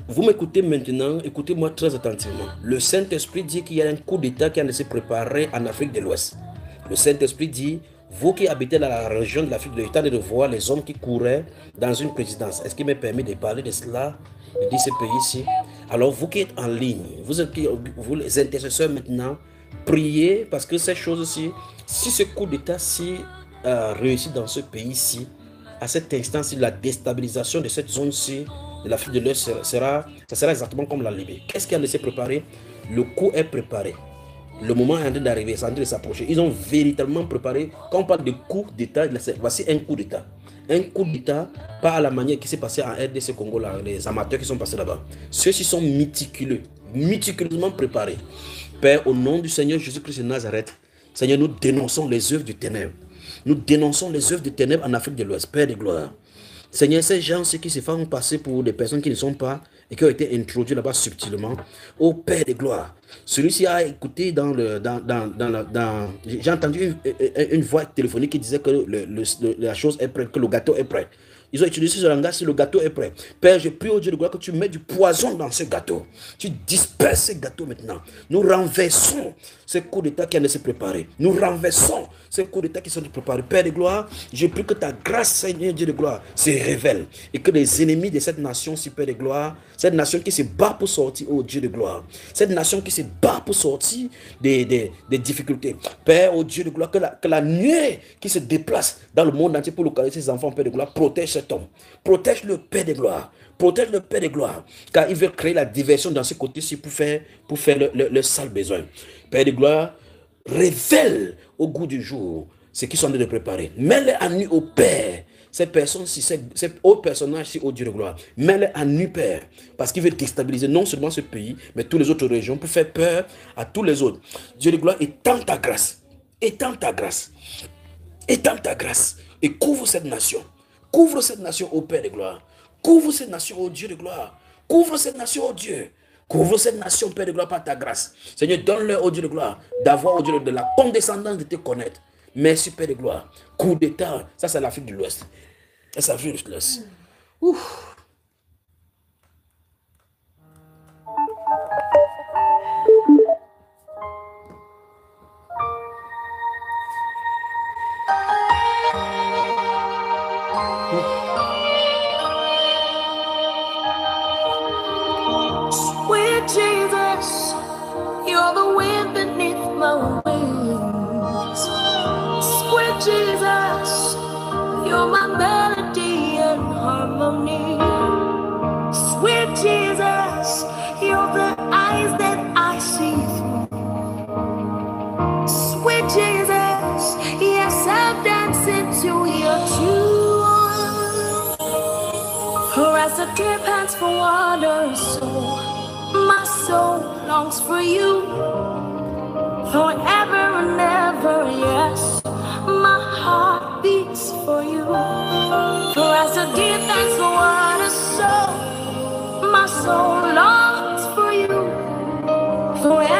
Vous m'écoutez maintenant, écoutez-moi très attentivement. Le Saint-Esprit dit qu'il y a un coup d'État qui a laissé préparer en Afrique de l'Ouest. Le Saint-Esprit dit, vous qui habitez dans la région de l'Afrique de l'Ouest, de voir les hommes qui couraient dans une présidence. Est-ce qu'il m'est permis de parler de cela, de ce pays-ci? Alors, vous qui êtes en ligne, vous les intercesseurs maintenant, priez parce que ces choses-ci, si ce coup d'État-ci réussit dans ce pays-ci, à cet instant-ci, la déstabilisation de cette zone-ci, de l'Afrique de l'Ouest, ça sera exactement comme la Libye. Qu'est-ce qui a laissé préparer? Le coup est préparé. Le moment est en train d'arriver, c'est en train de s'approcher. Ils ont véritablement préparé. Quand on parle de coup d'État, voici un coup d'État. Un coup d'État, pas à la manière qui s'est passé en RDC Congo, là, les amateurs qui sont passés là-bas. Ceux-ci sont méticuleux, méticuleusement préparés. Père, au nom du Seigneur Jésus-Christ de Nazareth, Seigneur, nous dénonçons les œuvres du ténèbre. Nous dénonçons les œuvres du ténèbre en Afrique de l'Ouest, Père de gloire. Seigneur, ces gens, ceux qui se font passer pour des personnes qui ne sont pas et qui ont été introduits là-bas subtilement, ô Père de gloire, celui-ci a écouté j'ai entendu une voix téléphonique qui disait que la chose est prête, que le gâteau est prêt. Ils ont utilisé ce langage si le gâteau est prêt. Père, je prie au Dieu de gloire que tu mets du poison dans ce gâteau. Tu disperses ce gâteau maintenant. Nous renversons ce coup d'État qui a se préparer. Nous renversons ce coup d'État qui sont préparés. Père de gloire, je prie que ta grâce, Seigneur Dieu de gloire, se révèle. Et que les ennemis de cette nation, si Père de gloire, cette nation qui se bat pour sortir, oh Dieu de gloire, cette nation qui se bat pour sortir des difficultés. Père, oh Dieu de gloire, que la nuée qui se déplace dans le monde entier pour localiser ses enfants, Père de gloire, protège cet homme. Protège le Père de gloire. Protège le Père de gloire. Car il veut créer la diversion dans ce côté-ci pour faire le sale besoin. Père de gloire, révèle au goût du jour ce qu'ils sont en train de préparer. Mets-les à nu au Père. Ces personnes-ci, ces hauts personnages-ci, au Dieu de gloire, mets-les à nu, Père. Parce qu'il veut déstabiliser non seulement ce pays, mais toutes les autres régions pour faire peur à tous les autres. Dieu de gloire, étends ta grâce. Étends ta grâce. Étends ta grâce. Et couvre cette nation. Couvre cette nation, ô Père de gloire. Couvre cette nation, ô Dieu de gloire. Couvre cette nation, ô Dieu. Couvre cette nation, Père de gloire, par ta grâce. Seigneur, donne-leur, ô Dieu de gloire, d'avoir, ô Dieu de la condescendance de te connaître. Merci, Père de gloire. Coup d'État, ça c'est l'Afrique de l'Ouest. Ça c'est l'Afrique de l'Ouest. Ouf. Sweet Jesus, you're the wind beneath my wings. Sweet Jesus, you're my melody and harmony. Sweet Jesus, you're the eyes that I see through. Sweet Jesus, yes, I'm dancing to your tune. For as the deer pants for water, so my soul longs for you. Forever and ever, yes, my heart beats for you. For as the deer pants for water, so my soul longs for you. Forever